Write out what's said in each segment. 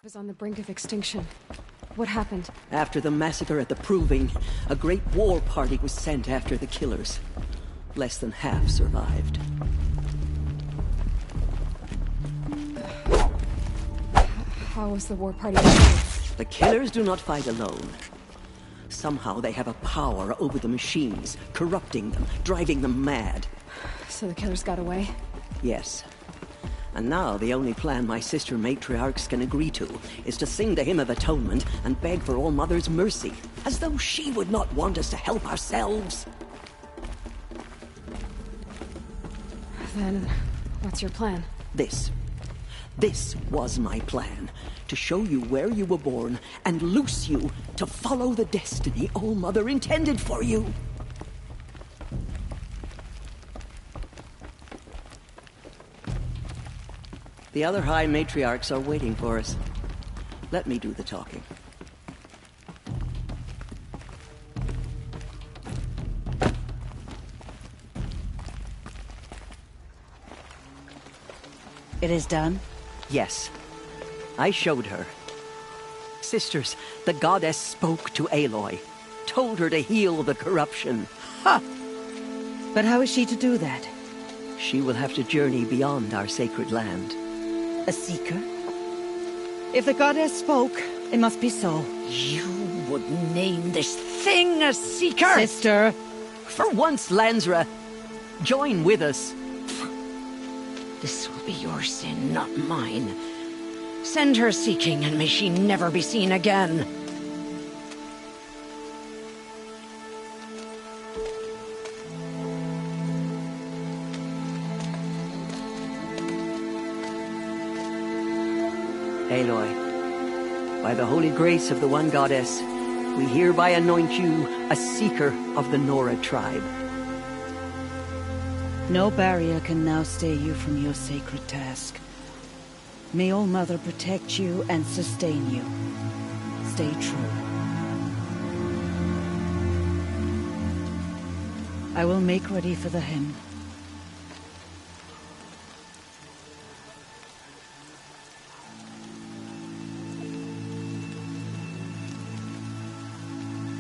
Was on the brink of extinction. What happened? After the massacre at the Proving, a great war party was sent after the killers. Less than half survived. How was the war party destroyed? The killers do not fight alone. Somehow they have a power over the machines, corrupting them, driving them mad. So the killers got away? Yes. And now the only plan my sister matriarchs can agree to is to sing the Hymn of Atonement and beg for All Mother's mercy, as though she would not want us to help ourselves. Then, what's your plan? This was my plan. To show you where you were born and loose you to follow the destiny All Mother intended for you. The other High Matriarchs are waiting for us. Let me do the talking. It is done? Yes. I showed her. Sisters, the goddess spoke to Aloy. Told her to heal the corruption. Ha! But how is she to do that? She will have to journey beyond our sacred land. A seeker? If the goddess spoke, it must be so. You would name this thing a seeker? Sister! For once, Lansra, join with us. This will be your sin, not mine. Send her seeking, and may she never be seen again. Aloy, by the holy grace of the One Goddess, we hereby anoint you a seeker of the Nora tribe. No barrier can now stay you from your sacred task. May All Mother protect you and sustain you. Stay true. I will make ready for the hymn.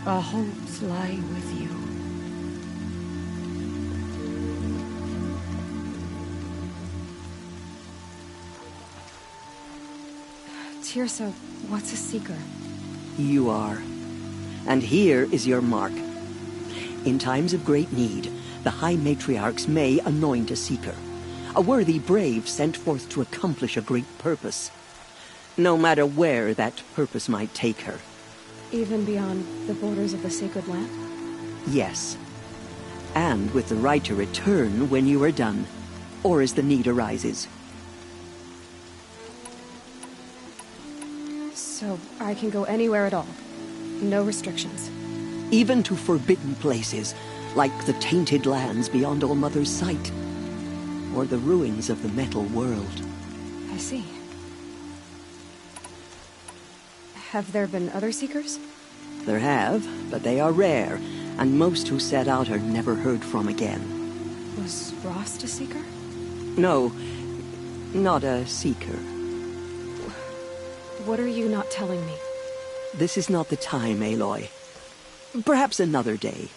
Our hopes lie with you. Teersa, what's a seeker? You are. And here is your mark. In times of great need, the High Matriarchs may anoint a seeker. A worthy brave sent forth to accomplish a great purpose. No matter where that purpose might take her. Even beyond the borders of the sacred land? Yes. And with the right to return when you are done, or as the need arises. So I can go anywhere at all? No restrictions? Even to forbidden places, like the tainted lands beyond All Mother's sight. Or the ruins of the metal world. I see. Have there been other seekers? There have, but they are rare, and most who set out are never heard from again. Was Rost a seeker? No, not a seeker. What are you not telling me? This is not the time, Aloy. Perhaps another day.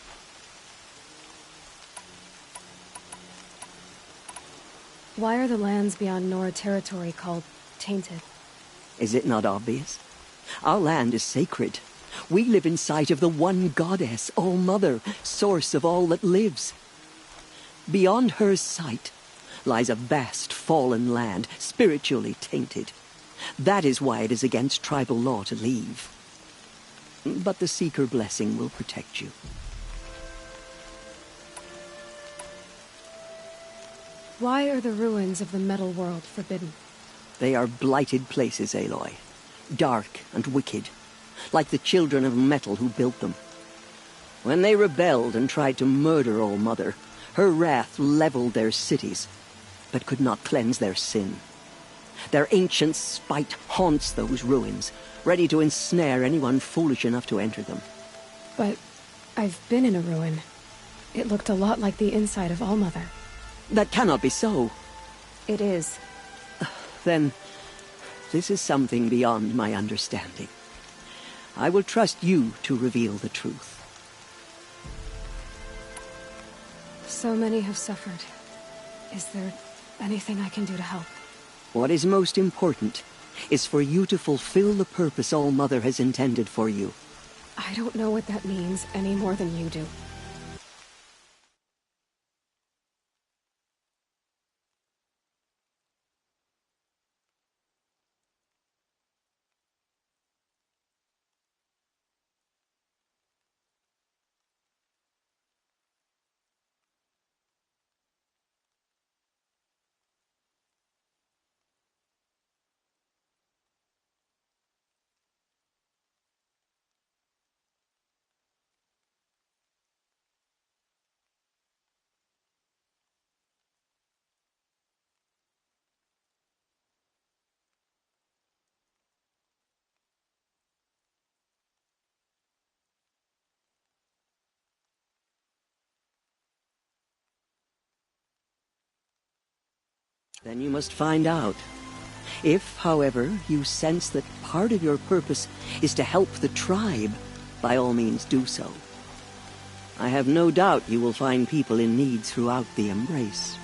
Why are the lands beyond Nora territory called tainted? Is it not obvious? Our land is sacred. We live in sight of the One Goddess, All Mother, source of all that lives. Beyond her sight lies a vast fallen land, spiritually tainted. That is why it is against tribal law to leave. But the Seeker blessing will protect you. Why are the ruins of the metal world forbidden? They are blighted places, Aloy. Dark and wicked, like the children of metal who built them. When they rebelled and tried to murder All Mother, her wrath leveled their cities, but could not cleanse their sin. Their ancient spite haunts those ruins, ready to ensnare anyone foolish enough to enter them. But I've been in a ruin. It looked a lot like the inside of All Mother. That cannot be so. It is. Then This is something beyond my understanding. I will trust you to reveal the truth. So many have suffered. Is there anything I can do to help? What is most important is for you to fulfill the purpose All-Mother has intended for you. I don't know what that means any more than you do. Then you must find out. If, however, you sense that part of your purpose is to help the tribe, by all means do so. I have no doubt you will find people in need throughout the Embrace.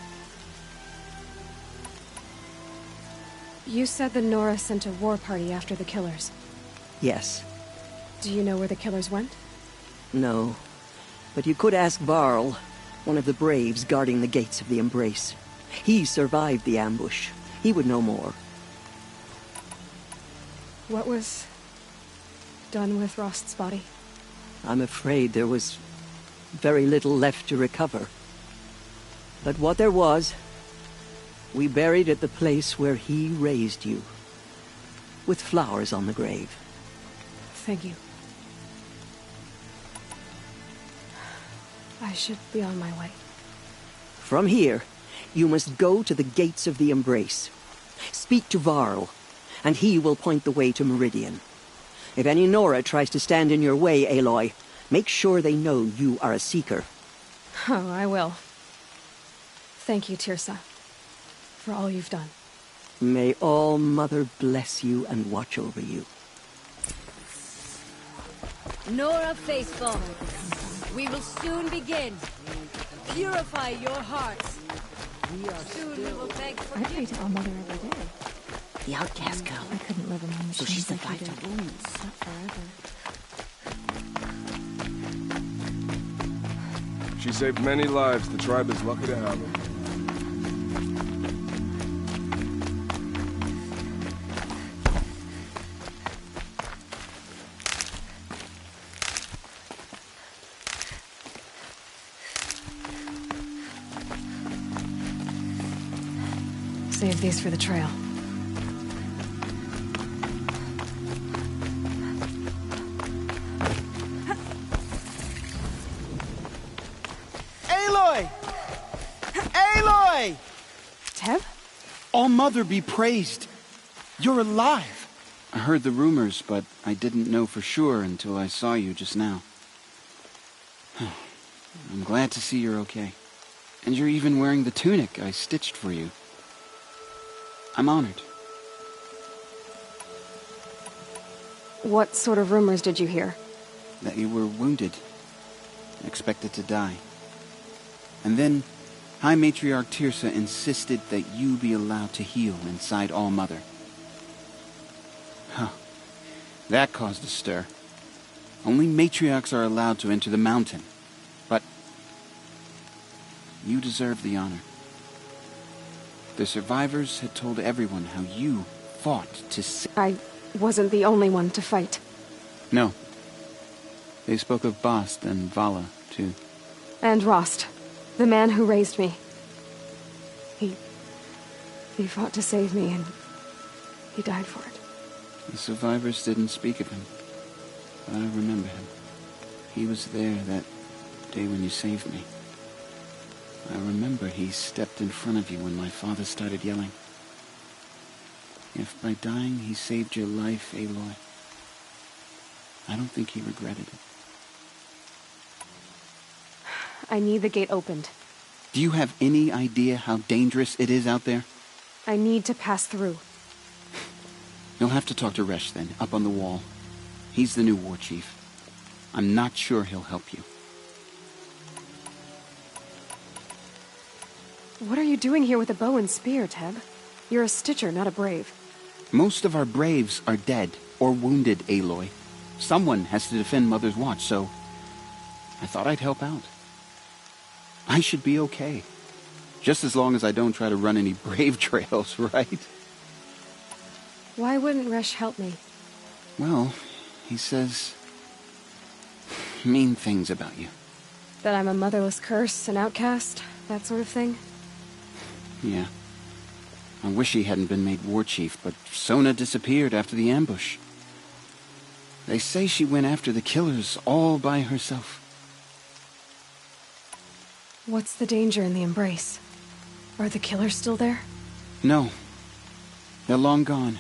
You said the Nora sent a war party after the killers. Yes. Do you know where the killers went? No. But you could ask Varl, one of the Braves guarding the gates of the Embrace. He survived the ambush. He would know more. What was done with Rost's body? I'm afraid there was very little left to recover. But what there was, we buried at the place where he raised you, with flowers on the grave. Thank you. I should be on my way. From here, you must go to the gates of the Embrace. Speak to Varl, and he will point the way to Meridian. If any Nora tries to stand in your way, Aloy, make sure they know you are a Seeker. Oh, I will. Thank you, Teersa, for all you've done. May All-Mother bless you and watch over you. Nora Faithful, we will soon begin. Purify your hearts. Soon we will beg I pray forgiveness. to All-Mother every day. The outcast girl. I couldn't live among the So she's things like you survived did. her wounds. Not forever. She saved many lives. The tribe is lucky to have her. Save these for the trail. Aloy! Aloy! Tev? All-Mother be praised. You're alive. I heard the rumors, but I didn't know for sure until I saw you just now. I'm glad to see you're okay. And you're even wearing the tunic I stitched for you. I'm honored. What sort of rumors did you hear? That you were wounded. Expected to die. And then, High Matriarch Teersa insisted that you be allowed to heal inside All-Mother. Huh. That caused a stir. Only matriarchs are allowed to enter the mountain. But you deserve the honor. The survivors had told everyone how you fought to save. I wasn't the only one to fight. No. They spoke of Bast and Vala, too. And Rost, the man who raised me. He fought to save me, and he died for it. The survivors didn't speak of him, but I remember him. He was there that day when you saved me. I remember he stepped in front of you when my father started yelling. If by dying he saved your life, Aloy, I don't think he regretted it. I need the gate opened. Do you have any idea how dangerous it is out there? I need to pass through. You'll have to talk to Resh then, up on the wall. He's the new war chief. I'm not sure he'll help you. What are you doing here with a bow and spear, Teb? You're a Stitcher, not a Brave. Most of our Braves are dead or wounded, Aloy. Someone has to defend Mother's Watch, so I thought I'd help out. I should be okay. Just as long as I don't try to run any Brave trails, right? Why wouldn't Resh help me? Well, he says mean things about you. That I'm a motherless curse, an outcast, that sort of thing? Yeah. I wish he hadn't been made war chief, but Sona disappeared after the ambush. They say she went after the killers all by herself. What's the danger in the Embrace? Are the killers still there? No. They're long gone.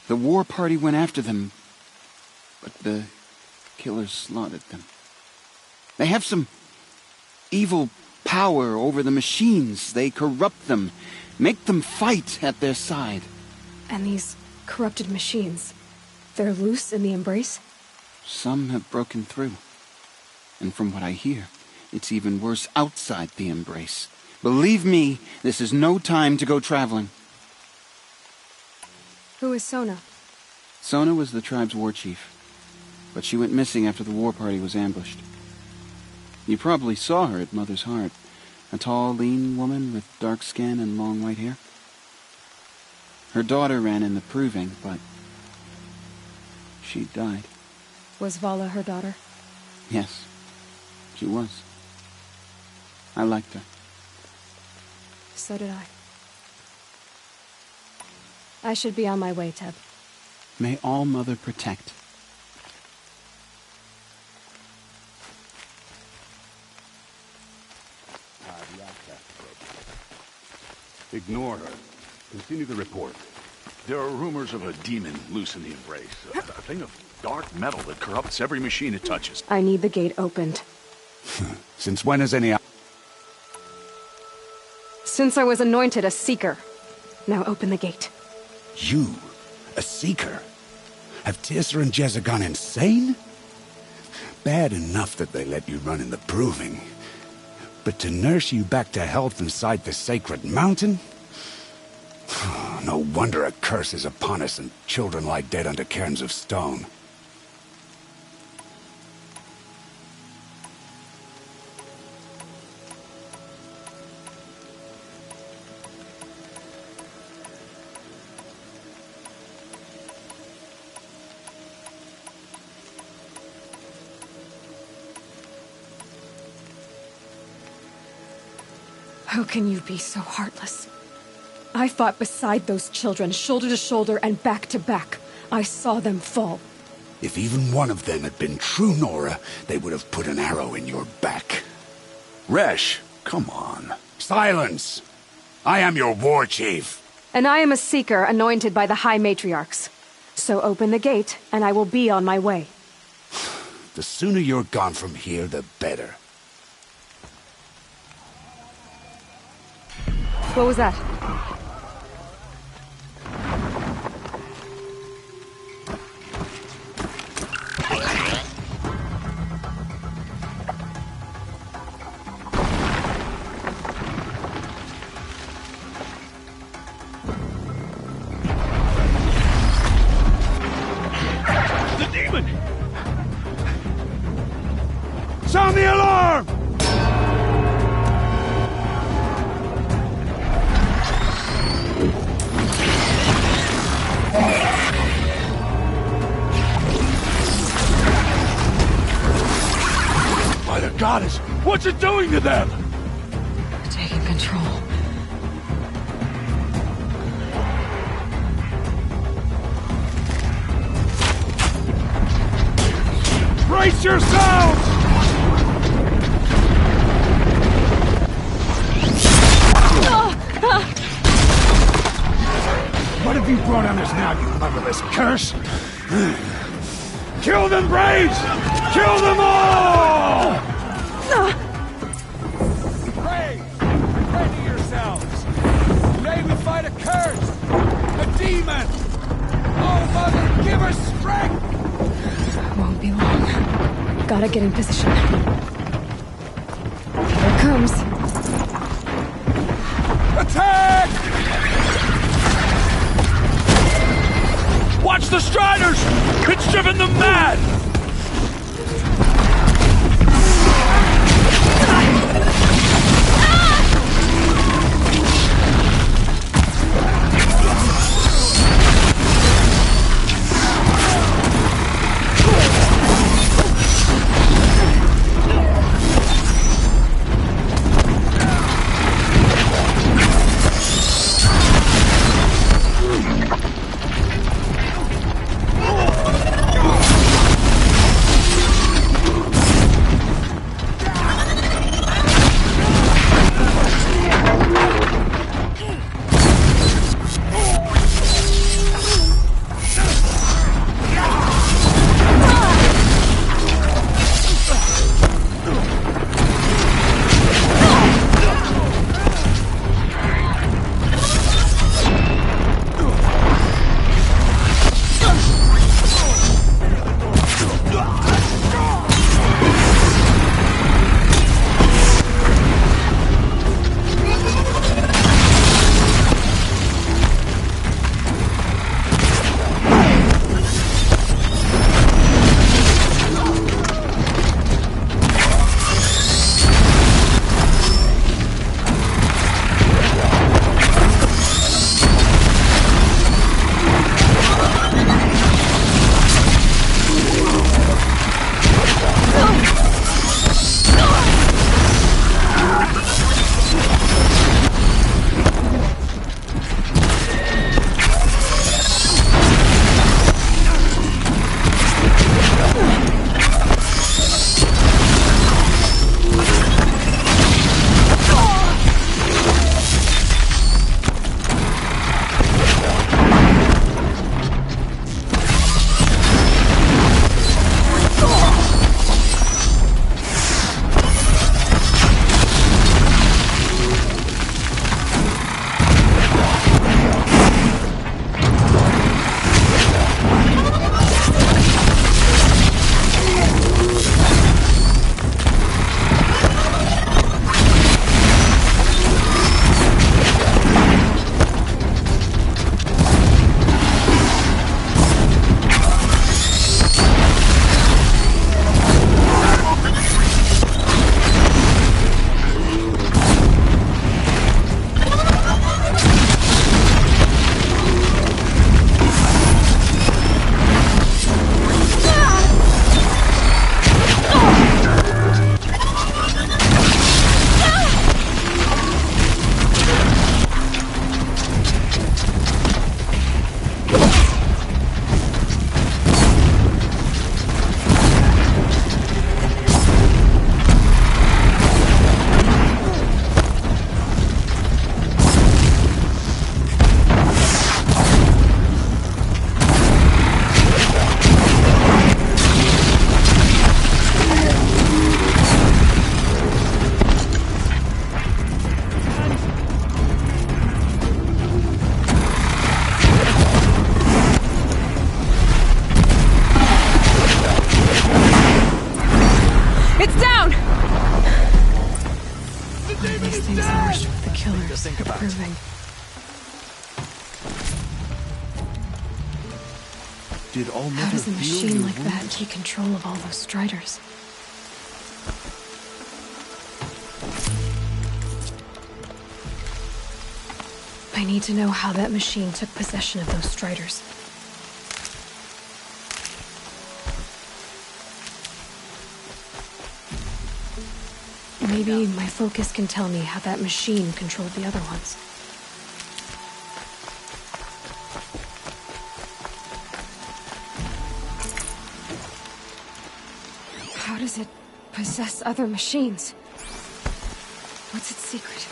The war party went after them, but the killers slaughtered them. They have some evil power over the machines. They corrupt them, make them fight at their side. And these corrupted machines, they're loose in the Embrace? Some have broken through. And from what I hear, it's even worse outside the Embrace. Believe me, this is no time to go traveling. Who is Sona? Sona was the tribe's war chief, but she went missing after the war party was ambushed. You probably saw her at Mother's Heart. A tall, lean woman with dark skin and long white hair. Her daughter ran in the proving, but she died. Was Vala her daughter? Yes, she was. I liked her. So did I. I should be on my way, Teb. May All Mother protect. Ignore her. Continue the report. There are rumors of a demon loose in the Embrace. A thing of dark metal that corrupts every machine it touches. I need the gate opened. Since when has any... Since I was anointed a Seeker. Now open the gate. You? A Seeker? Have Teersa and Jezza gone insane? Bad enough that they let you run in the proving. But to nurse you back to health inside the sacred mountain? No wonder a curse is upon us and children lie dead under cairns of stone. How can you be so heartless? I fought beside those children, shoulder to shoulder and back to back. I saw them fall. If even one of them had been true Nora, they would have put an arrow in your back. Resh, come on. Silence! I am your war chief. And I am a Seeker anointed by the High Matriarchs. So open the gate, and I will be on my way. The sooner you're gone from here, the better. What was that? The demon! Sound the alarm! By the goddess, what's it doing to them? Taking control. Brace yourselves! What have you brought on us now, you motherless curse? Kill them, Braves! Kill them all! Pray! Pray to yourselves! Today we fight a curse! A demon! Gotta get in position. Here it comes. Attack! Watch the Striders! It's driven them mad! Proving. Did All Mother How does a feel machine your like that wounds? take control of all those Striders? I need to know how that machine took possession of those Striders. Maybe my focus can tell me how that machine controlled the other ones. How does it possess other machines? What's its secret?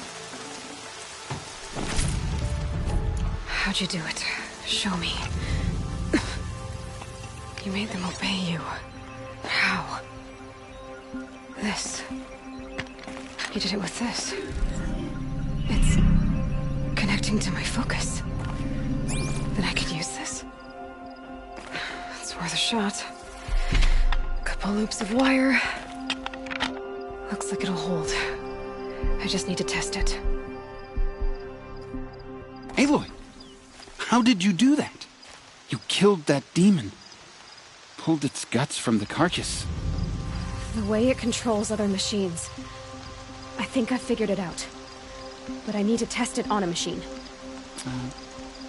How'd you do it? Show me. You made them obey you. How? This. You did it with this. It's connecting to my focus. Then I could use this. It's worth a shot. Could Couple loops of wire. Looks like it'll hold. I just need to test it. Aloy, how did you do that? You killed that demon. Pulled its guts from the carcass. The way it controls other machines. I think I figured it out. But I need to test it on a machine.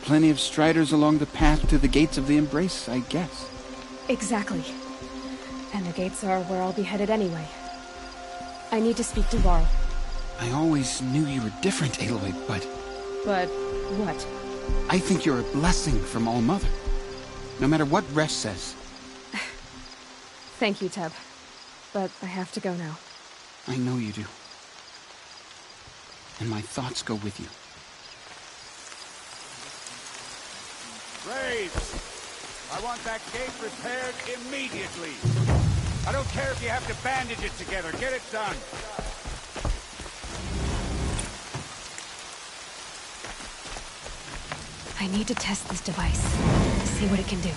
Plenty of striders along the path to the gates of the Embrace, I guess. Exactly. And the gates are where I'll be headed anyway. I need to speak to Varl. I always knew you were different, Aloy, but... But what? I think you're a blessing from All-Mother. No matter what Resh says. Thank you, Teb. But I have to go now. I know you do. And my thoughts go with you. Graves! I want that gate repaired immediately. I don't care if you have to bandage it together. Get it done. I need to test this device. See what it can do.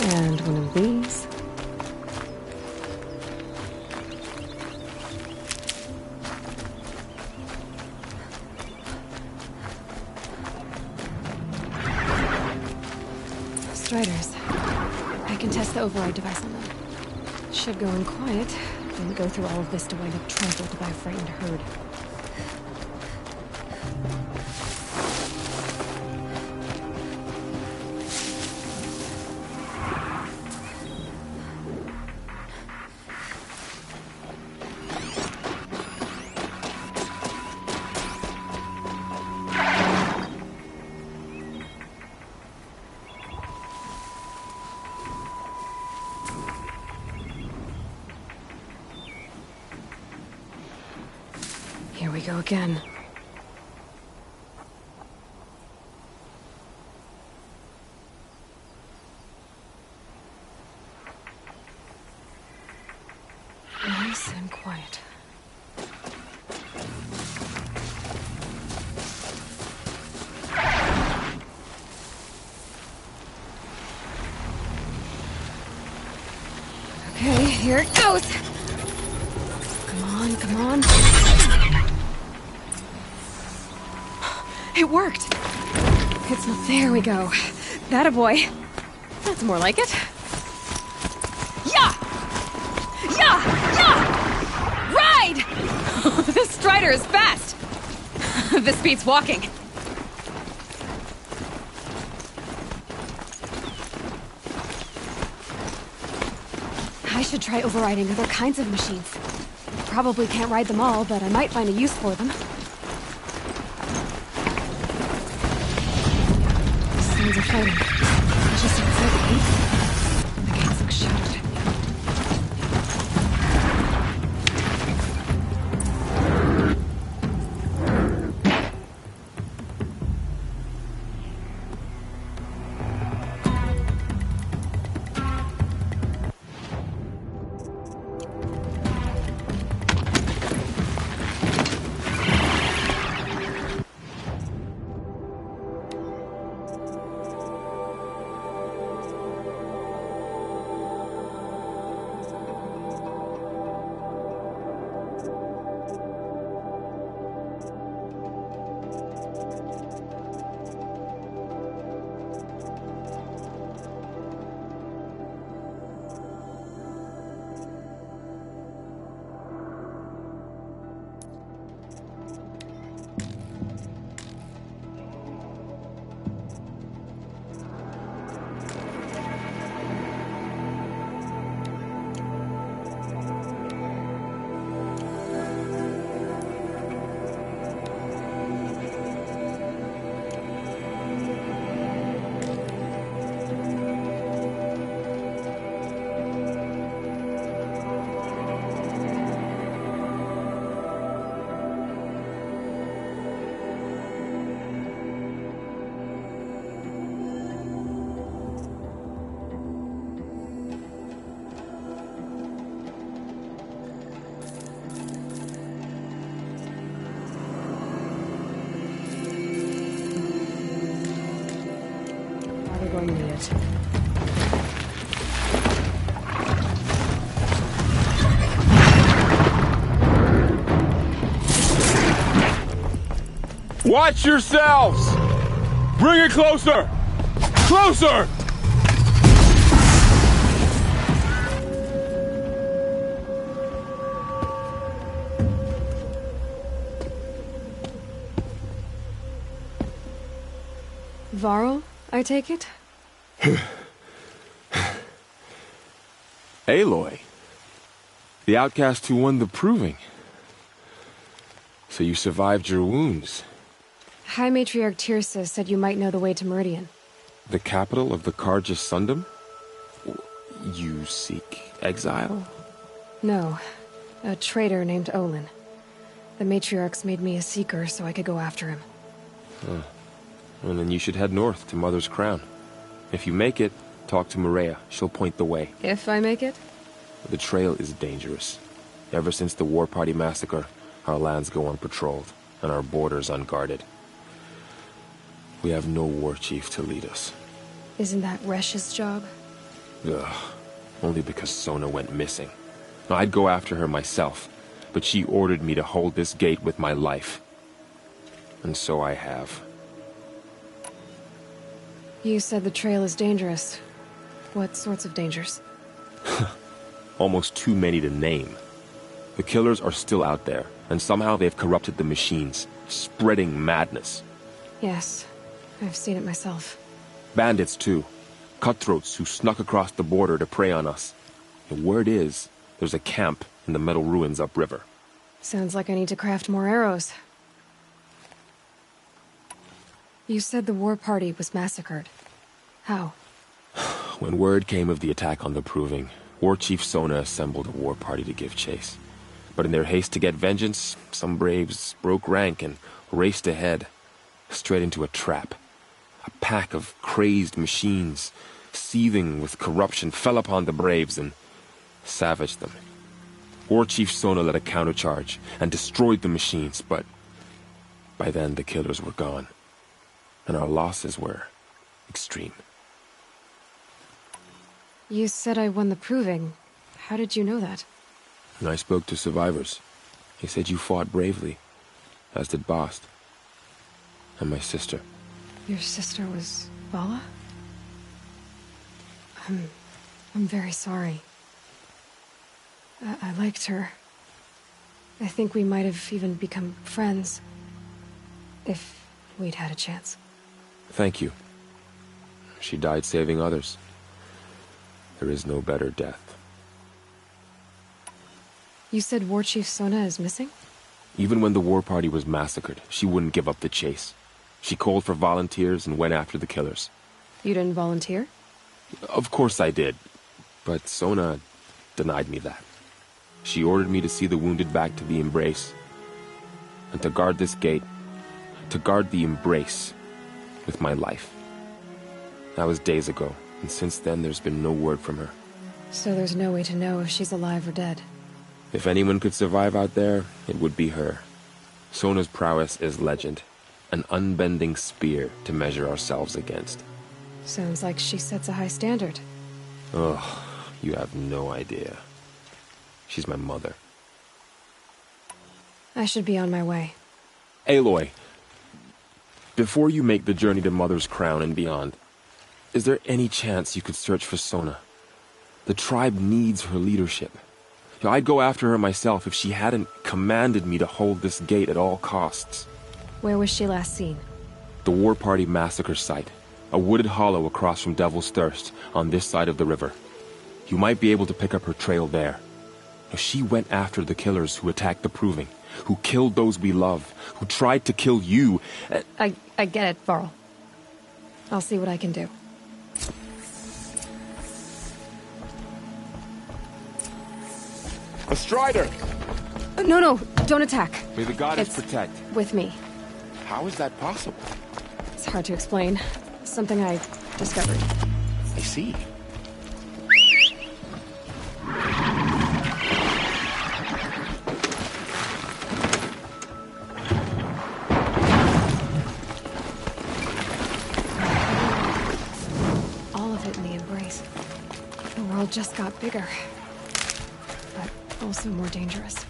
And one of these. Striders. I can test the override device on them. Should go in quiet. Didn't go through all of this to wind up trampled by a frightened herd. Here we go again. Nice and quiet. Okay, here it goes. Come on, come on. It worked! It's not... There we go. That a boy. That's more like it. Yeah! Yeah! Yeah! Ride! This Strider is fast! This beats walking. I should try overriding other kinds of machines. Probably can't ride them all, but I might find a use for them. Sounds of fighting. Just outside the gate. The gates look shuttered. Going to need it. Watch yourselves! Bring it closer! Closer! Varl, I take it? Aloy. The outcast who won the proving. So you survived your wounds. High Matriarch Tirsa said you might know the way to Meridian. The capital of the Carja Sundom? You seek exile? No. A traitor named Olin. The Matriarchs made me a seeker so I could go after him. Huh. Well, then you should head north to Mother's Crown. If you make it, talk to Maria. She'll point the way. If I make it? The trail is dangerous. Ever since the War Party massacre, our lands go unpatrolled, and our borders unguarded. We have no war chief to lead us. Isn't that Resh's job? Ugh. Only because Sona went missing. I'd go after her myself, but she ordered me to hold this gate with my life. And so I have. You said the trail is dangerous. What sorts of dangers? Almost too many to name. The killers are still out there, and somehow they've corrupted the machines, spreading madness. Yes, I've seen it myself. Bandits, too. Cutthroats who snuck across the border to prey on us. The word is, there's a camp in the metal ruins upriver. Sounds like I need to craft more arrows. You said the war party was massacred. How? When word came of the attack on the Proving, War Chief Sona assembled a war party to give chase. But in their haste to get vengeance, some braves broke rank and raced ahead, straight into a trap. A pack of crazed machines, seething with corruption, fell upon the braves and savaged them. War Chief Sona led a countercharge and destroyed the machines, but by then the killers were gone, and our losses were extreme. You said I won the Proving. How did you know that? And I spoke to survivors. They said you fought bravely, as did Bast. And my sister. Your sister was Vala? I'm very sorry. I liked her. I think we might have even become friends. If we'd had a chance. Thank you. She died saving others. There is no better death. You said War Chief Sona is missing? Even when the war party was massacred, she wouldn't give up the chase. She called for volunteers and went after the killers. You didn't volunteer? Of course I did. But Sona denied me that. She ordered me to see the wounded back to the Embrace. And to guard this gate. To guard the Embrace. With my life. That was days ago, and since then there's been no word from her. So there's no way to know if she's alive or dead. If anyone could survive out there, it would be her. Sona's prowess is legend. An unbending spear to measure ourselves against. Sounds like she sets a high standard. Ugh, you have no idea. She's my mother. I should be on my way. Aloy, before you make the journey to Mother's Crown and beyond, is there any chance you could search for Sona? The tribe needs her leadership. I'd go after her myself if she hadn't commanded me to hold this gate at all costs. Where was she last seen? The War Party massacre site. A wooded hollow across from Devil's Thirst, on this side of the river. You might be able to pick up her trail there. She went after the killers who attacked the Proving, who killed those we love, who tried to kill you. I get it, Varl. I'll see what I can do. A Strider! No, don't attack. May the goddess protect. With me. How is that possible? It's hard to explain. Something I discovered. I see. All of it in the Embrace. The world just got bigger. But also more dangerous.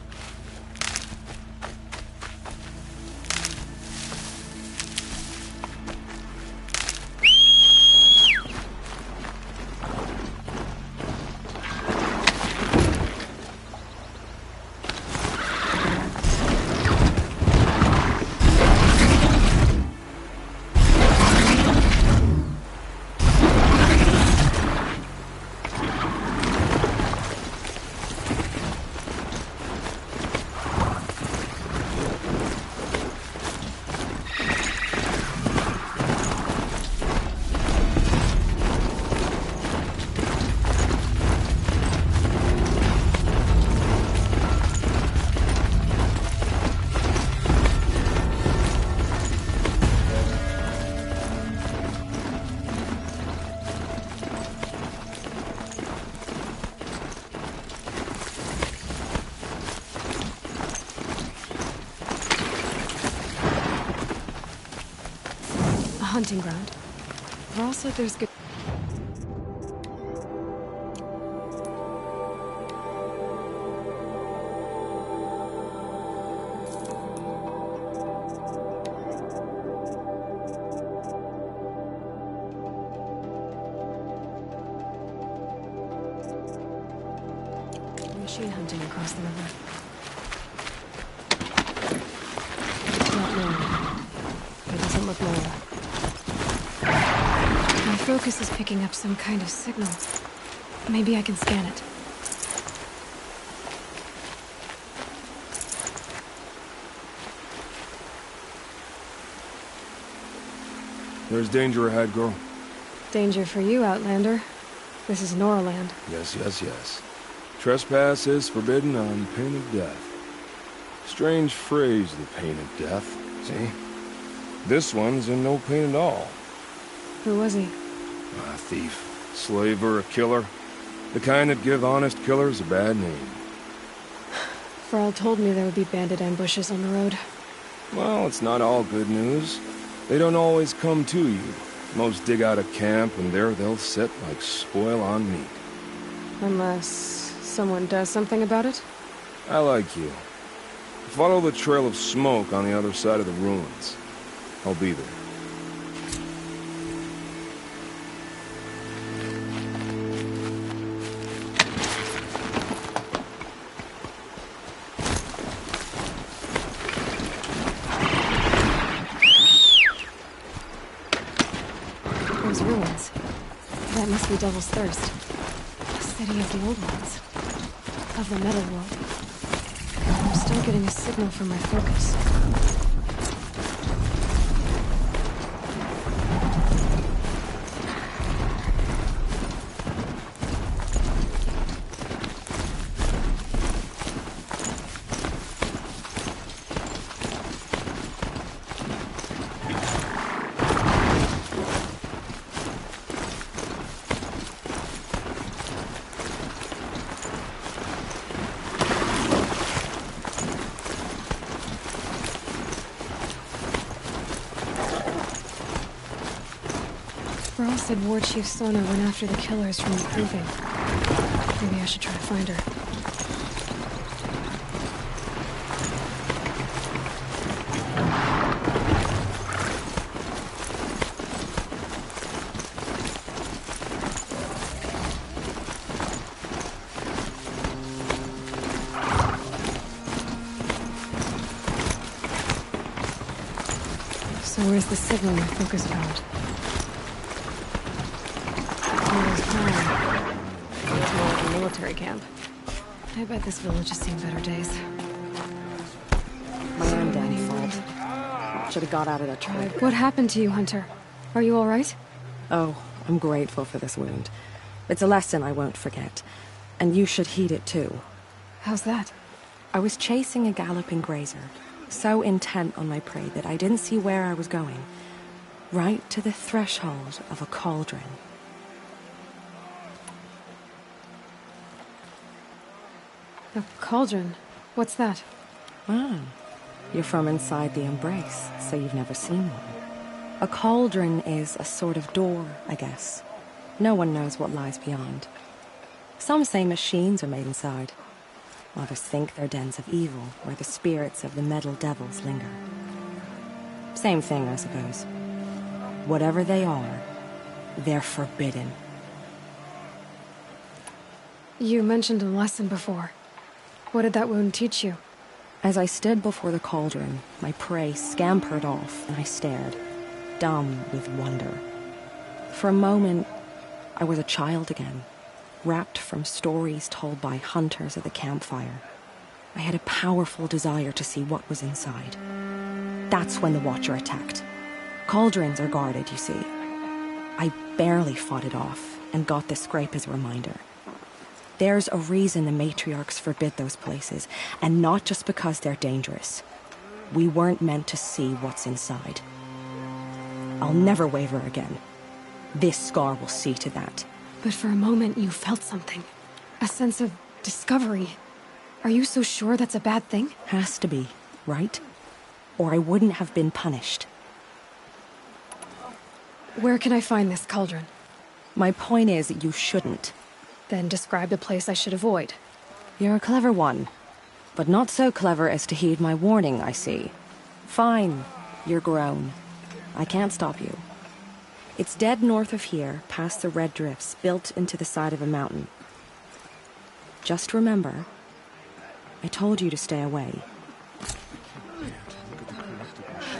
Hunting ground. Varl said there's good... machine hunting across the river. It's not Nora. It doesn't look Nora. My focus is picking up some kind of signal. Maybe I can scan it. There's danger ahead, girl. Danger for you, Outlander. This is Noraland. Yes. Trespass is forbidden on pain of death. Strange phrase, the pain of death. See? This one's in no pain at all. Who was he? A thief, slaver, a killer. The kind that give honest killers a bad name. Thrall told me there would be bandit ambushes on the road. Well, it's not all good news. They don't always come to you. Most dig out a camp, and there they'll sit like spoil on meat. Unless someone does something about it? I like you. Follow the trail of smoke on the other side of the ruins. I'll be there. Those ruins. That must be Devil's Thirst. A city of the old ones. Of the metal world. I'm still getting a signal from my focus. Thrall said War Chief Sona went after the killers from the Proving. Maybe I should try to find her. So where's the signal my focus found? It's more like a military camp. I bet this village has seen better days. My own damn fault. Should have got out of that trap. What happened to you, Hunter? Are you all right? Oh, I'm grateful for this wound. It's a lesson I won't forget. And you should heed it too. How's that? I was chasing a galloping grazer, so intent on my prey that I didn't see where I was going. Right to the threshold of a cauldron. A cauldron? What's that? Ah, you're from inside the Embrace, so you've never seen one. A cauldron is a sort of door, I guess. No one knows what lies beyond. Some say machines are made inside. Others think they're dens of evil, where the spirits of the metal devils linger. Same thing, I suppose. Whatever they are, they're forbidden. You mentioned a lesson before. What did that wound teach you? As I stood before the cauldron, my prey scampered off, and I stared, dumb with wonder. For a moment, I was a child again, wrapped from stories told by hunters at the campfire. I had a powerful desire to see what was inside. That's when the Watcher attacked. Cauldrons are guarded, you see. I barely fought it off, and got this scrape as a reminder. There's a reason the matriarchs forbid those places, and not just because they're dangerous. We weren't meant to see what's inside. I'll never waver again. This scar will see to that. But for a moment you felt something. A sense of discovery. Are you so sure that's a bad thing? Has to be, right? Or I wouldn't have been punished. Where can I find this cauldron? My point is that you shouldn't. Then describe the place I should avoid. You're a clever one. But not so clever as to heed my warning, I see. Fine, you're grown. I can't stop you. It's dead north of here, past the red drifts built into the side of a mountain. Just remember, I told you to stay away.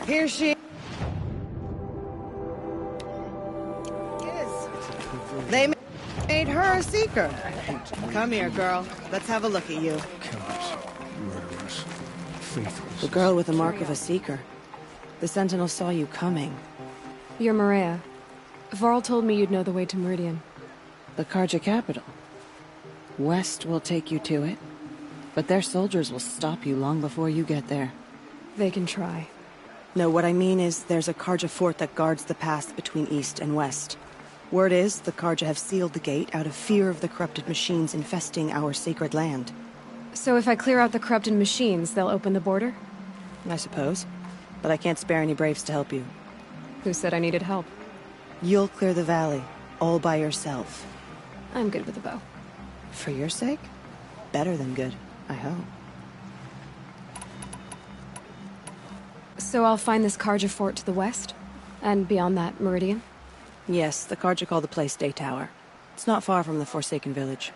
Here she is. They made her a seeker. Come here, girl. Let's have a look at you. Killers, murderers, faithless. The girl with the mark of a seeker. The Sentinel saw you coming. You're Maria. Varl told me you'd know the way to Meridian. The Carja capital. West will take you to it, but their soldiers will stop you long before you get there. They can try. No, what I mean is there's a Carja fort that guards the pass between East and West. Word is the Carja have sealed the gate out of fear of the corrupted machines infesting our sacred land. So if I clear out the corrupted machines, they'll open the border? I suppose. But I can't spare any braves to help you. Who said I needed help? You'll clear the valley, all by yourself. I'm good with a bow. For your sake? Better than good, I hope. So I'll find this Carja fort to the west? And beyond that, Meridian? Yes, the Carja call the place Day Tower. It's not far from the Forsaken Village.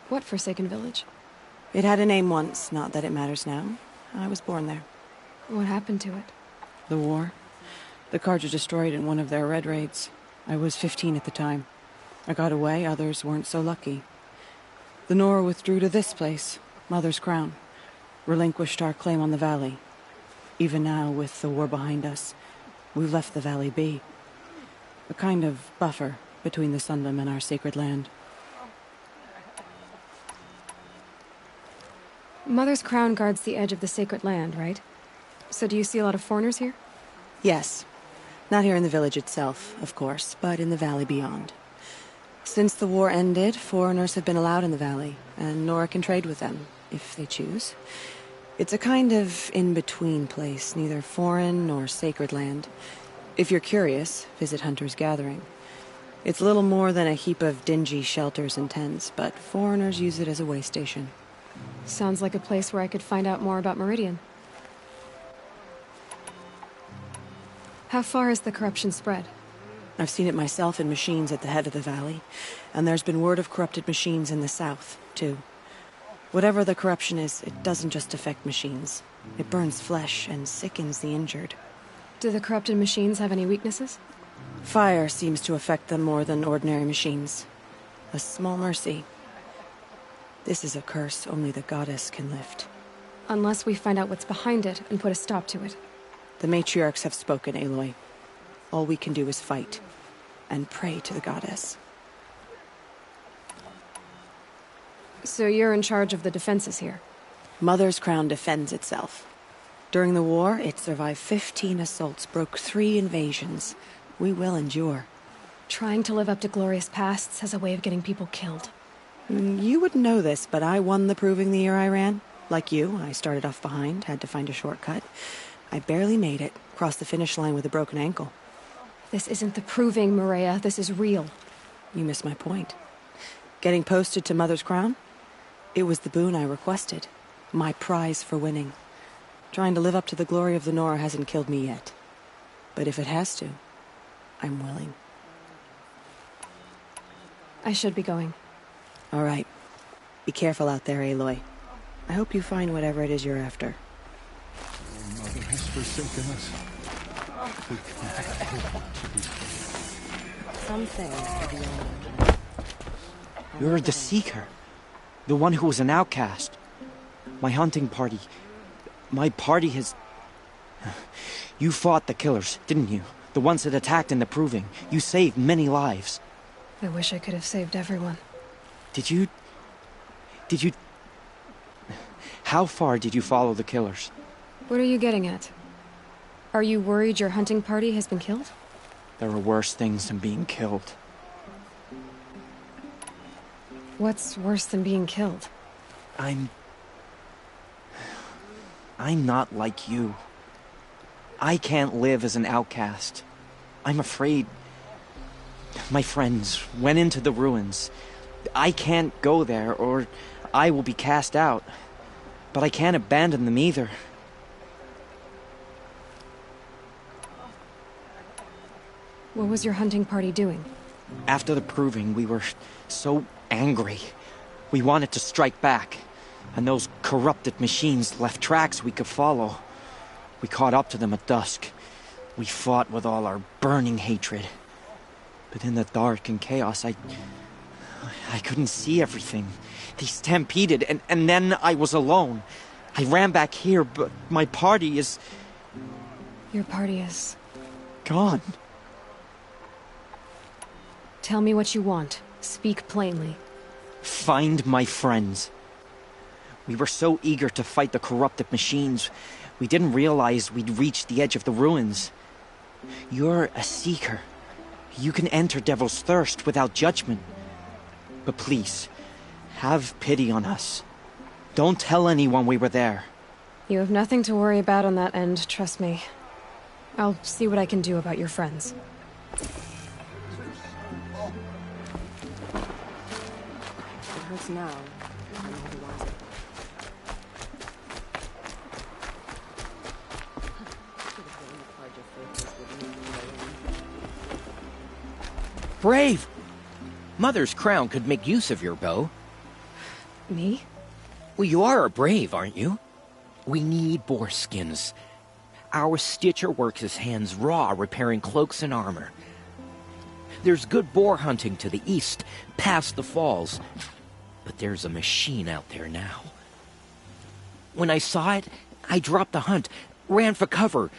What Forsaken Village? It had a name once, not that it matters now. I was born there. What happened to it? The war. The Carja destroyed in one of their red raids. I was 15 at the time. I got away, others weren't so lucky. The Nora withdrew to this place, Mother's Crown. Relinquished our claim on the valley. Even now, with the war behind us, we've left the valley be. A kind of buffer between the Sundom and our sacred land. Mother's Crown guards the edge of the sacred land, right? So do you see a lot of foreigners here? Yes. Not here in the village itself, of course, but in the valley beyond. Since the war ended, foreigners have been allowed in the valley, and Nora can trade with them, if they choose. It's a kind of in-between place, neither foreign nor sacred land. If you're curious, visit Hunter's Gathering. It's little more than a heap of dingy shelters and tents, but foreigners use it as a way station. Sounds like a place where I could find out more about Meridian. How far has the corruption spread? I've seen it myself in machines at the head of the valley, and there's been word of corrupted machines in the south, too. Whatever the corruption is, it doesn't just affect machines. It burns flesh and sickens the injured. Do the corrupted machines have any weaknesses? Fire seems to affect them more than ordinary machines. A small mercy. This is a curse only the goddess can lift. Unless we find out what's behind it and put a stop to it. The matriarchs have spoken, Aloy. All we can do is fight, and pray to the goddess. So you're in charge of the defenses here? Mother's Crown defends itself. During the war, it survived 15 assaults, broke 3 invasions. We will endure. Trying to live up to glorious pasts has a way of getting people killed. You wouldn't know this, but I won the proving the year I ran. Like you, I started off behind, had to find a shortcut. I barely made it, crossed the finish line with a broken ankle. This isn't the proving, Maria. This is real. You missed my point. Getting posted to Mother's Crown? It was the boon I requested. My prize for winning. Trying to live up to the glory of the Nora hasn't killed me yet. But if it has to, I'm willing. I should be going. All right. Be careful out there, Aloy. I hope you find whatever it is you're after. Our mother has forsaken us. Some things beyond. You're the Seeker. The one who was an outcast. My hunting party. My party has... You fought the killers, didn't you? The ones that attacked in the Proving. You saved many lives. I wish I could have saved everyone. Did you... How far did you follow the killers? What are you getting at? Are you worried your hunting party has been killed? There are worse things than being killed. What's worse than being killed? I'm not like you. I can't live as an outcast. I'm afraid. My friends went into the ruins. I can't go there, or I will be cast out. But I can't abandon them either. What was your hunting party doing? After the Proving, we were so angry. We wanted to strike back. And those corrupted machines left tracks we could follow. We caught up to them at dusk. We fought with all our burning hatred. But in the dark and chaos, I couldn't see everything. They stampeded, and then I was alone. I ran back here, but my party is... Your party is... gone. Tell me what you want. Speak plainly. Find my friends. We were so eager to fight the corrupted machines, we didn't realize we'd reached the edge of the ruins. You're a seeker. You can enter Devil's Thirst without judgment. But please, have pity on us. Don't tell anyone we were there. You have nothing to worry about on that end, trust me. I'll see what I can do about your friends. It hurts now. I'm all the wiser. Brave! Mother's crown could make use of your bow. Me? Well, you are a brave, aren't you? We need boar skins. Our stitcher works his hands raw repairing cloaks and armor. There's good boar hunting to the east, past the falls. But there's a machine out there now. When I saw it, I dropped the hunt, ran for cover,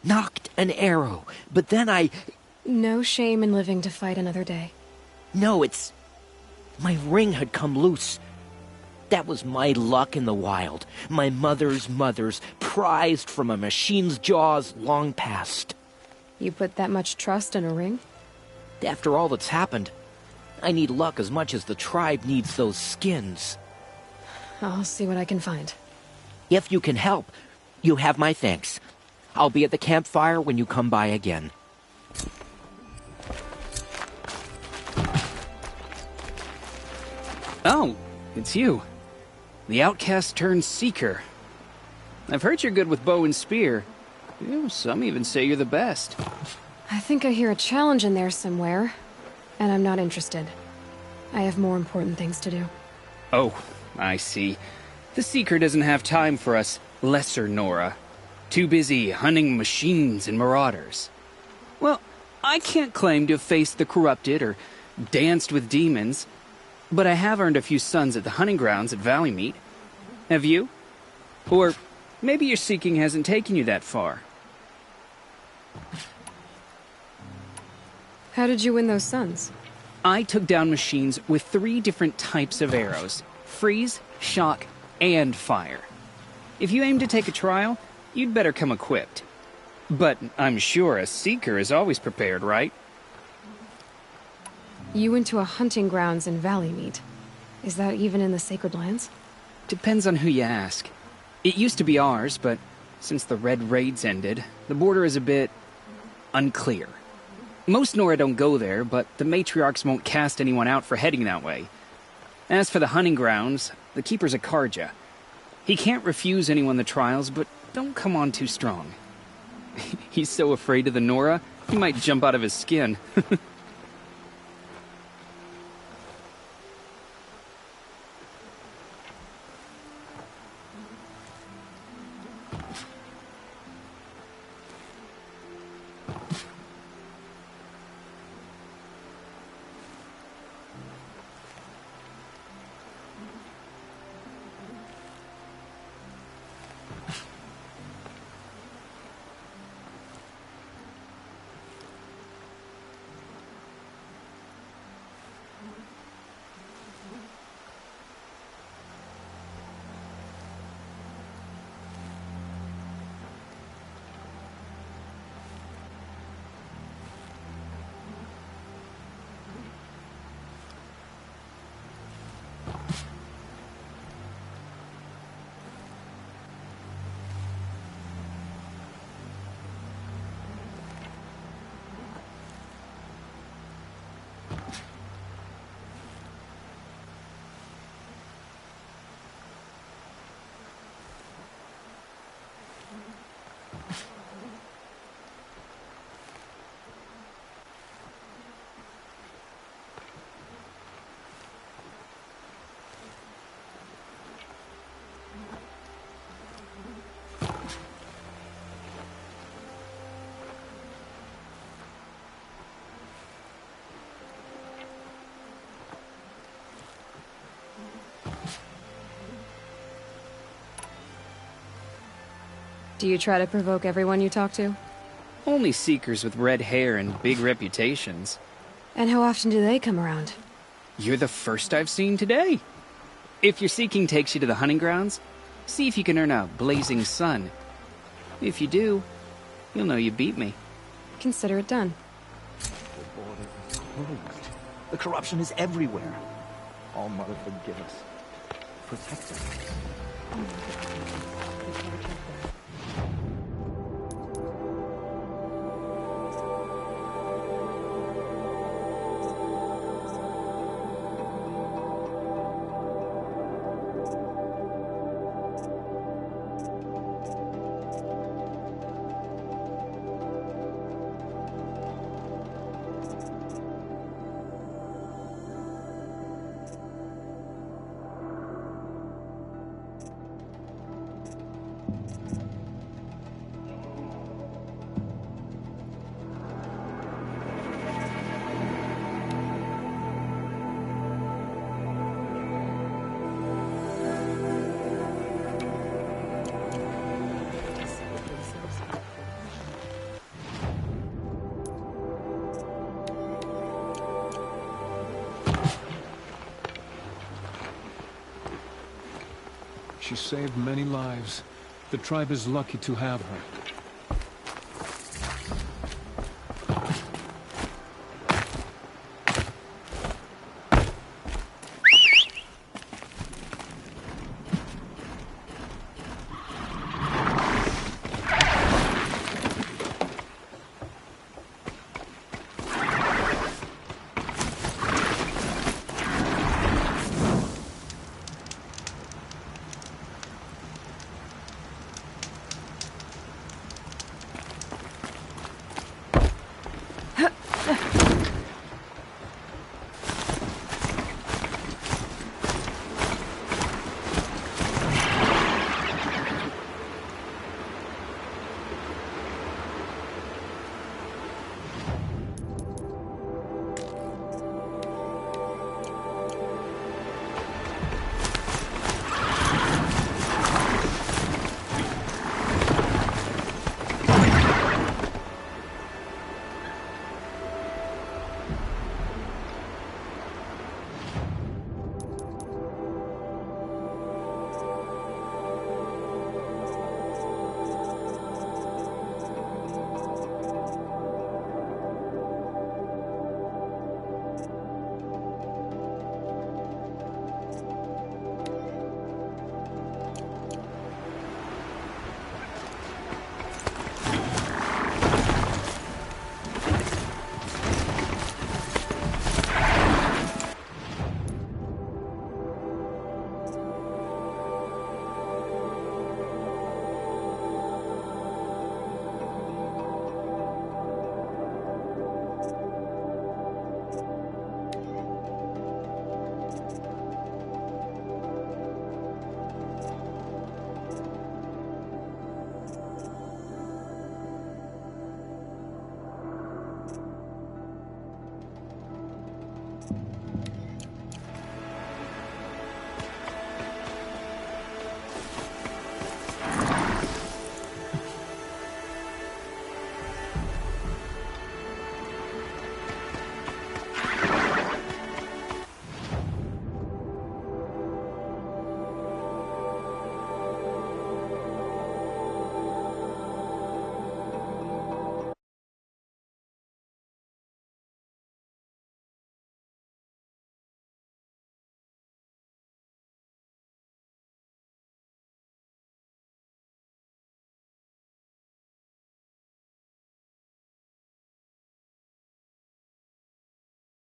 knocked an arrow, but then I... No shame in living to fight another day. No, it's... my ring had come loose. That was my luck in the wild. My mother's prized from a machine's jaws long past. You put that much trust in a ring? After all that's happened, I need luck as much as the tribe needs those skins. I'll see what I can find. If you can help, you have my thanks. I'll be at the campfire when you come by again. Oh, it's you. The outcast turned seeker. I've heard you're good with bow and spear. Some even say you're the best. I think I hear a challenge in there somewhere, and I'm not interested. I have more important things to do. Oh, I see. The Seeker doesn't have time for us lesser Nora. Too busy hunting machines and marauders. Well, I can't claim to have faced the corrupted or danced with demons, but I have earned a few sons at the hunting grounds at Valleymeet. Have you? Or maybe your seeking hasn't taken you that far. How did you win those sons? I took down machines with 3 different types of arrows. Freeze, shock, and fire. If you aim to take a trial, you'd better come equipped. But I'm sure a seeker is always prepared, right? You went to a hunting grounds in Valleymeet. Is that even in the Sacred Lands? Depends on who you ask. It used to be ours, but since the Red Raids ended, the border is a bit unclear. Most Nora don't go there, but the matriarchs won't cast anyone out for heading that way. As for the hunting grounds, the keeper's a Karja. He can't refuse anyone the trials, but don't come on too strong. He's so afraid of the Nora, he might jump out of his skin. Do you try to provoke everyone you talk to? Only seekers with red hair and big reputations. And how often do they come around? You're the first I've seen today. If your seeking takes you to the hunting grounds, see if you can earn a blazing sun. If you do, you'll know you beat me. Consider it done. The border is closed. The corruption is everywhere. All Mother forgive us. Protect us. She saved many lives. The tribe is lucky to have her.